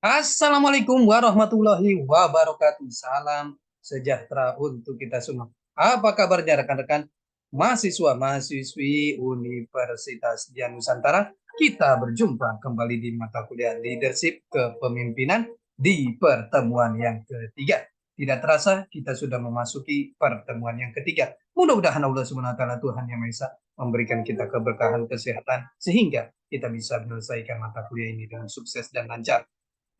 Assalamualaikum warahmatullahi wabarakatuh. Salam sejahtera untuk kita semua. Apa kabarnya rekan-rekan mahasiswa-mahasiswi Universitas Dian Nusantara? Kita berjumpa kembali di mata kuliah Leadership Kepemimpinan di pertemuan yang ketiga. Tidak terasa kita sudah memasuki pertemuan yang ketiga. Mudah-mudahan Allah SWT Tuhan Yang Maha Esa memberikan kita keberkahan kesehatan sehingga kita bisa menyelesaikan mata kuliah ini dengan sukses dan lancar.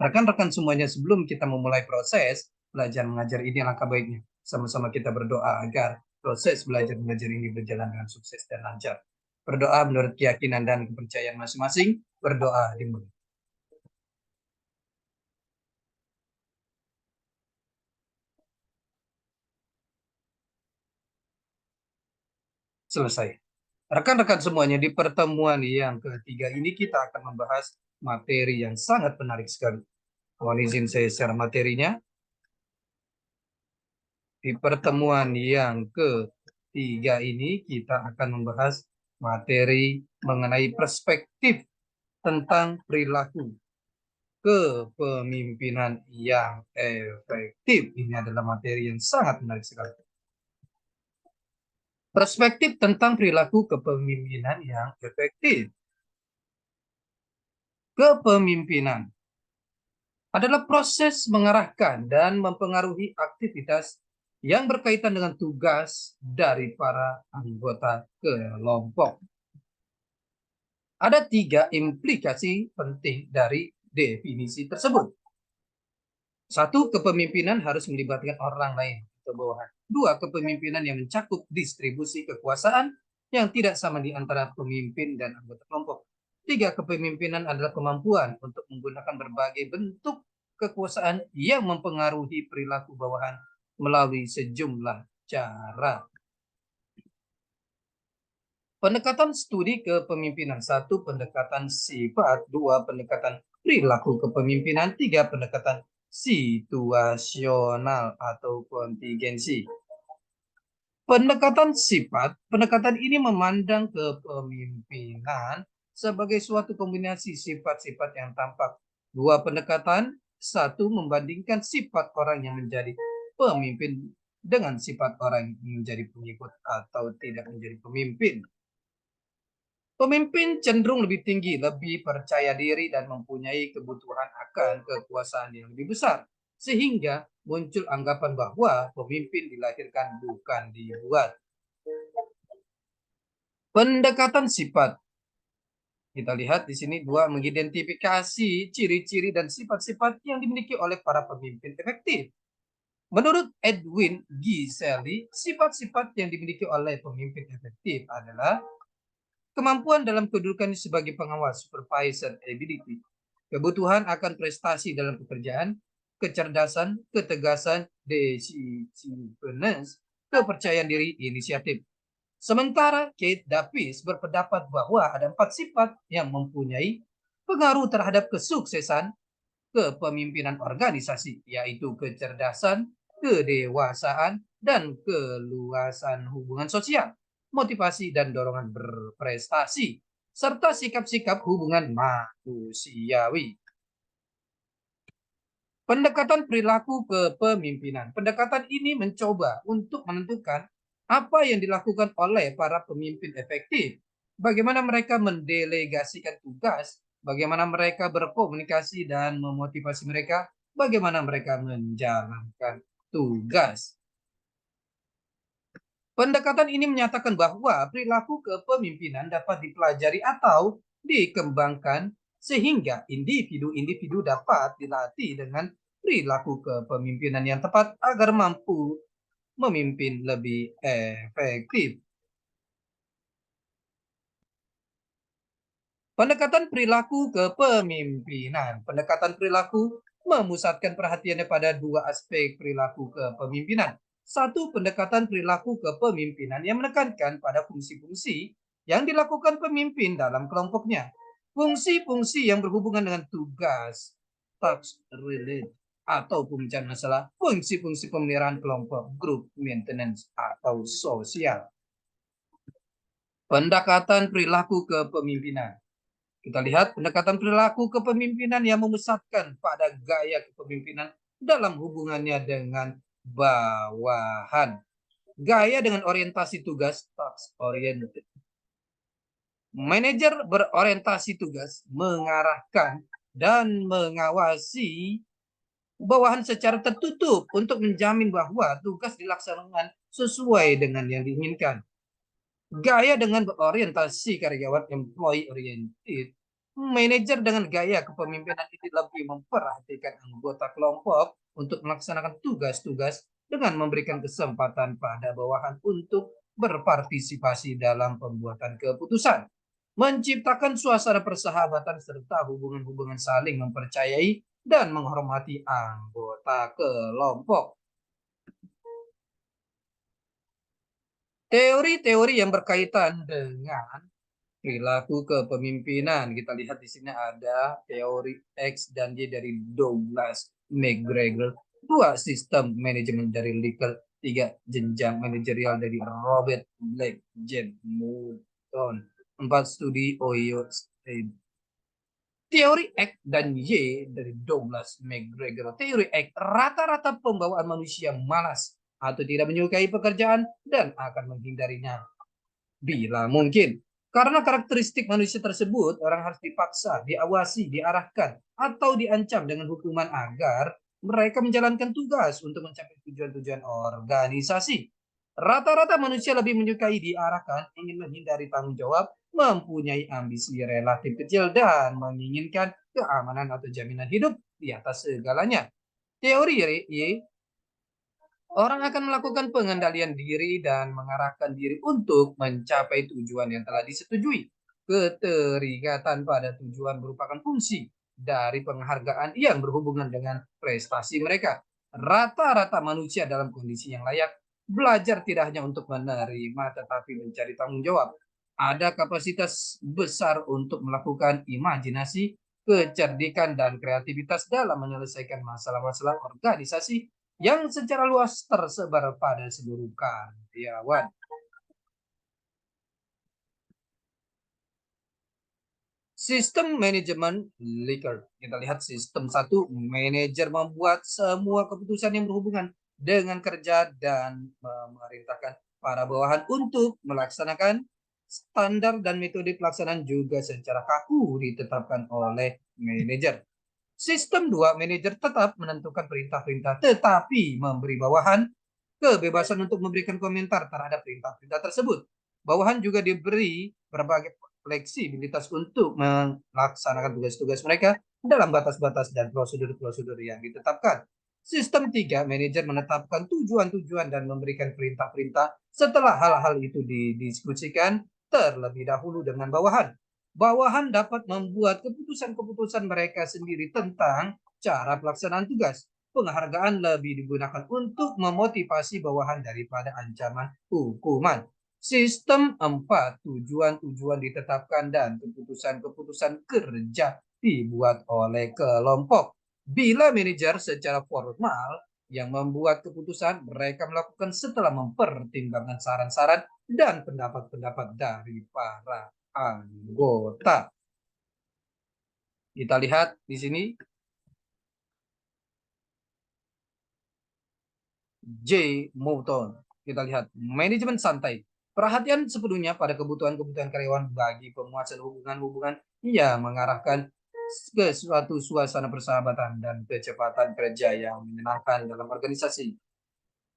Rekan-rekan semuanya, sebelum kita memulai proses belajar mengajar ini, langkah baiknya sama-sama kita berdoa agar proses belajar mengajar ini berjalan dengan sukses dan lancar. Berdoa menurut keyakinan dan kepercayaan masing-masing. Berdoa dimulai. Selesai. Rekan-rekan semuanya, di pertemuan yang ketiga ini kita akan membahas materi yang sangat menarik sekali. Mohon izin saya share materinya. Di pertemuan yang ketiga ini kita akan membahas materi mengenai perspektif tentang perilaku kepemimpinan yang efektif. Ini adalah materi yang sangat menarik sekali. Perspektif tentang perilaku kepemimpinan yang efektif. Kepemimpinan adalah proses mengarahkan dan mempengaruhi aktivitas yang berkaitan dengan tugas dari para anggota kelompok. Ada 3 implikasi penting dari definisi tersebut. 1, kepemimpinan harus melibatkan orang lain atau bawahan. 2, kepemimpinan yang mencakup distribusi kekuasaan yang tidak sama di antara pemimpin dan anggota kelompok. 3, kepemimpinan adalah kemampuan untuk menggunakan berbagai bentuk kekuasaan yang mempengaruhi perilaku bawahan melalui sejumlah cara. Pendekatan studi kepemimpinan. 1, pendekatan sifat. 2, pendekatan perilaku kepemimpinan. 3, pendekatan situasional atau kontingensi. Pendekatan sifat. Pendekatan ini memandang kepemimpinan sebagai suatu kombinasi sifat-sifat yang tampak. 2, pendekatan. 1, membandingkan sifat orang yang menjadi pemimpin dengan sifat orang yang menjadi pengikut atau tidak menjadi pemimpin. Pemimpin cenderung lebih tinggi, lebih percaya diri, dan mempunyai kebutuhan akan kekuasaan yang lebih besar. Sehingga muncul anggapan bahwa pemimpin dilahirkan bukan dibuat. Pendekatan sifat. Kita lihat di sini 2, mengidentifikasi ciri-ciri dan sifat-sifat yang dimiliki oleh para pemimpin efektif. Menurut Edwin Giselli, sifat-sifat yang dimiliki oleh pemimpin efektif adalah kemampuan dalam kedudukan sebagai pengawas, supervisor ability, kebutuhan akan prestasi dalam pekerjaan, kecerdasan, ketegasan, decisiveness, kepercayaan diri, inisiatif. Sementara Kate Davis berpendapat bahwa ada 4 sifat yang mempunyai pengaruh terhadap kesuksesan kepemimpinan organisasi, yaitu kecerdasan, kedewasaan, dan keluasan hubungan sosial, motivasi dan dorongan berprestasi, serta sikap-sikap hubungan manusiawi. Pendekatan perilaku kepemimpinan. Pendekatan ini mencoba untuk menentukan apa yang dilakukan oleh para pemimpin efektif, bagaimana mereka mendelegasikan tugas, bagaimana mereka berkomunikasi dan memotivasi mereka, bagaimana mereka menjalankan tugas. Pendekatan ini menyatakan bahwa perilaku kepemimpinan dapat dipelajari atau dikembangkan sehingga individu-individu dapat dilatih dengan perilaku kepemimpinan yang tepat agar mampu memimpin lebih efektif. Pendekatan perilaku kepemimpinan. Pendekatan perilaku memusatkan perhatiannya pada 2 aspek perilaku kepemimpinan. 1, pendekatan perilaku kepemimpinan yang menekankan pada fungsi-fungsi yang dilakukan pemimpin dalam kelompoknya. Fungsi-fungsi yang berhubungan dengan tugas, task related, atau pemecahan masalah, fungsi-fungsi pemeliharaan kelompok, group maintenance, atau sosial. Pendekatan perilaku kepemimpinan. Kita lihat pendekatan perilaku kepemimpinan yang memusatkan pada gaya kepemimpinan dalam hubungannya dengan bawahan. Gaya dengan orientasi tugas, task oriented. Manajer berorientasi tugas mengarahkan dan mengawasi bawahan secara tertutup untuk menjamin bahwa tugas dilaksanakan sesuai dengan yang diinginkan. Gaya dengan berorientasi karyawan employee oriented. Manajer dengan gaya kepemimpinan ini lebih memperhatikan anggota kelompok untuk melaksanakan tugas-tugas dengan memberikan kesempatan pada bawahan untuk berpartisipasi dalam pembuatan keputusan. Menciptakan suasana persahabatan serta hubungan-hubungan saling mempercayai dan menghormati anggota kelompok. Teori-teori yang berkaitan dengan perilaku kepemimpinan. Kita lihat di sini ada teori X dan Y dari Douglas McGregor, 2 sistem manajemen dari Likert, 3 jenjang manajerial dari Robert Black, James Moulton, 4 studi Ohio State. Teori X dan Y dari Douglas McGregor. Teori X, rata-rata pembawaan manusia malas atau tidak menyukai pekerjaan dan akan menghindarinya bila mungkin. Karena karakteristik manusia tersebut, orang harus dipaksa, diawasi, diarahkan, atau diancam dengan hukuman agar mereka menjalankan tugas untuk mencapai tujuan-tujuan organisasi. Rata-rata manusia lebih menyukai diarahkan, ingin menghindari tanggung jawab, mempunyai ambisi relatif kecil, dan menginginkan keamanan atau jaminan hidup di atas segalanya. Teori Y, orang akan melakukan pengendalian diri dan mengarahkan diri untuk mencapai tujuan yang telah disetujui. Keterikatan pada tujuan merupakan fungsi dari penghargaan yang berhubungan dengan prestasi mereka. Rata-rata manusia dalam kondisi yang layak belajar tidak hanya untuk menerima tetapi mencari tanggung jawab. Ada kapasitas besar untuk melakukan imajinasi, kecerdikan, dan kreativitas dalam menyelesaikan masalah-masalah organisasi yang secara luas tersebar pada seluruh karyawan. Sistem manajemen Likert. Kita lihat sistem 1, manajer membuat semua keputusan yang berhubungan dengan kerja dan memerintahkan para bawahan untuk melaksanakan standar dan metode pelaksanaan juga secara kaku ditetapkan oleh manajer. Sistem 2, manajer tetap menentukan perintah-perintah tetapi memberi bawahan kebebasan untuk memberikan komentar terhadap perintah-perintah tersebut. Bawahan juga diberi berbagai fleksibilitas untuk melaksanakan tugas-tugas mereka dalam batas-batas dan prosedur-prosedur yang ditetapkan. Sistem 3, manajer menetapkan tujuan-tujuan dan memberikan perintah-perintah setelah hal-hal itu didiskusikan terlebih dahulu dengan bawahan. Bawahan dapat membuat keputusan-keputusan mereka sendiri tentang cara pelaksanaan tugas. Penghargaan lebih digunakan untuk memotivasi bawahan daripada ancaman hukuman. Sistem 4, tujuan-tujuan ditetapkan dan keputusan-keputusan kerja dibuat oleh kelompok. Bila manajer secara formal yang membuat keputusan, mereka melakukan setelah mempertimbangkan saran-saran dan pendapat-pendapat dari para anggota. Kita lihat di sini J. Moulton. Kita lihat manajemen santai. Perhatian sepenuhnya pada kebutuhan-kebutuhan karyawan bagi pemuasan hubungan-hubungan yang mengarahkan ke suatu suasana persahabatan dan kecepatan kerja yang menyenangkan dalam organisasi.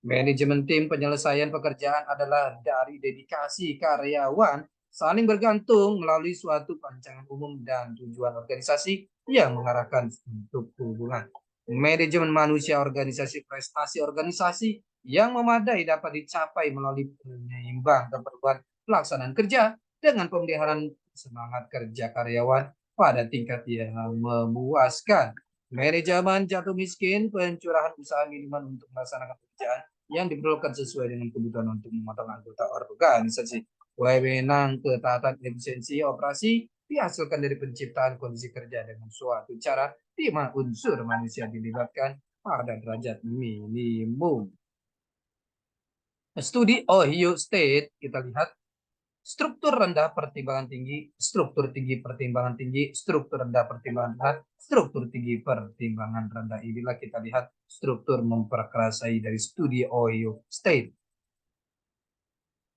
Manajemen tim penyelesaian pekerjaan adalah dari dedikasi karyawan saling bergantung melalui suatu rancangan umum dan tujuan organisasi yang mengarahkan untuk hubungan. Manajemen manusia organisasi, prestasi organisasi yang memadai dapat dicapai melalui penyeimbang keperluan pelaksanaan kerja dengan pemeliharaan semangat kerja karyawan pada tingkat yang memuaskan. Manajemen jatuh miskin, pencurahan usaha minimal untuk melaksanakan pekerjaan yang diperlukan sesuai dengan kebutuhan untuk memotong anggota organisasi. Wewenang ketaatan efisiensi operasi dihasilkan dari penciptaan kondisi kerja dengan suatu cara di mana unsur manusia dilibatkan pada derajat minimum. Studi Ohio State, kita lihat struktur rendah pertimbangan tinggi, struktur tinggi pertimbangan tinggi, struktur rendah pertimbangan rendah, struktur tinggi pertimbangan rendah. Inilah kita lihat struktur memperkerasai dari studi Ohio State.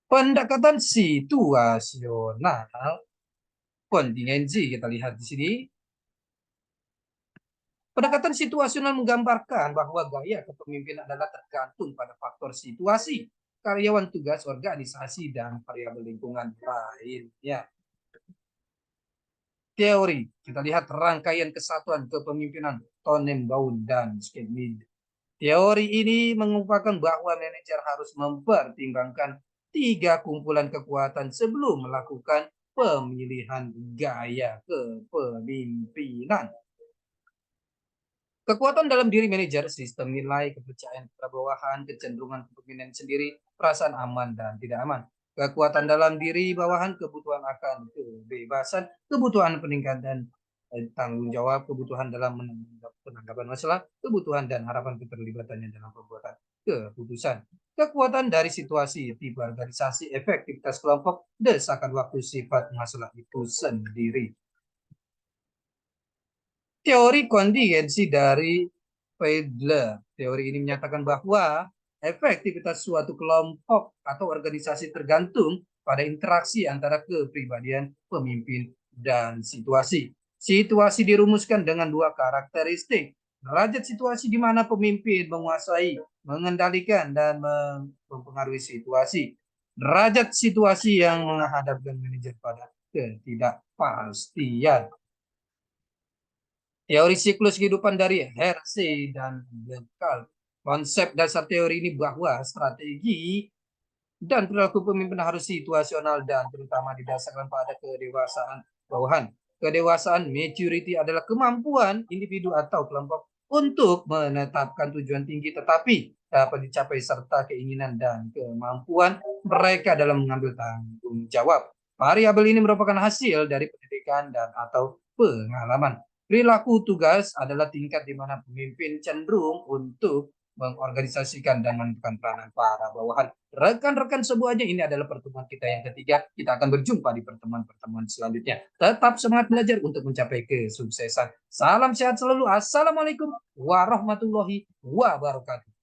Pendekatan situasional kontingensi kita lihat di sini. Pendekatan situasional menggambarkan bahwa gaya kepemimpinan adalah tergantung pada faktor situasi, karyawan, tugas, organisasi, dan variabel lingkungan lainnya. Teori, kita lihat rangkaian kesatuan kepemimpinan Tonnenbaum dan Schmidt. Teori ini mengungkapkan bahwa manajer harus mempertimbangkan 3 kumpulan kekuatan sebelum melakukan pemilihan gaya kepemimpinan. Kekuatan dalam diri manajer, sistem nilai, kepercayaan kepada bawahan, kecenderungan kepemimpinan sendiri, perasaan aman dan tidak aman. Kekuatan dalam diri bawahan, kebutuhan akan kebebasan, kebutuhan peningkatan tanggung jawab, kebutuhan dalam penanggapan masalah, kebutuhan dan harapan keterlibatannya dalam pembuatan keputusan. Kekuatan dari situasi, tipe organisasi, efektivitas kelompok, desakan waktu, sifat masalah itu sendiri. Teori kontingensi dari Fiedler. Teori ini menyatakan bahwa efektivitas suatu kelompok atau organisasi tergantung pada interaksi antara kepribadian pemimpin dan situasi. Situasi dirumuskan dengan 2 karakteristik. Derajat situasi di mana pemimpin menguasai, mengendalikan, dan mempengaruhi situasi. Derajat situasi yang menghadapkan manajer pada ketidakpastian. Teori siklus kehidupan dari Hersey dan Bekal. Konsep dasar teori ini bahwa strategi dan perilaku pemimpin harus situasional dan terutama didasarkan pada kedewasaan bawahan. Kedewasaan maturity adalah kemampuan individu atau kelompok untuk menetapkan tujuan tinggi tetapi dapat dicapai serta keinginan dan kemampuan mereka dalam mengambil tanggung jawab. Variabel ini merupakan hasil dari pendidikan dan atau pengalaman. Perilaku tugas adalah tingkat di mana pemimpin cenderung untuk mengorganisasikan dan menentukan peranan para bawahan. Rekan-rekan semuanya, ini adalah pertemuan kita yang ketiga. Kita akan berjumpa di pertemuan-pertemuan selanjutnya. Tetap semangat belajar untuk mencapai kesuksesan. Salam sehat selalu. Assalamualaikum warahmatullahi wabarakatuh.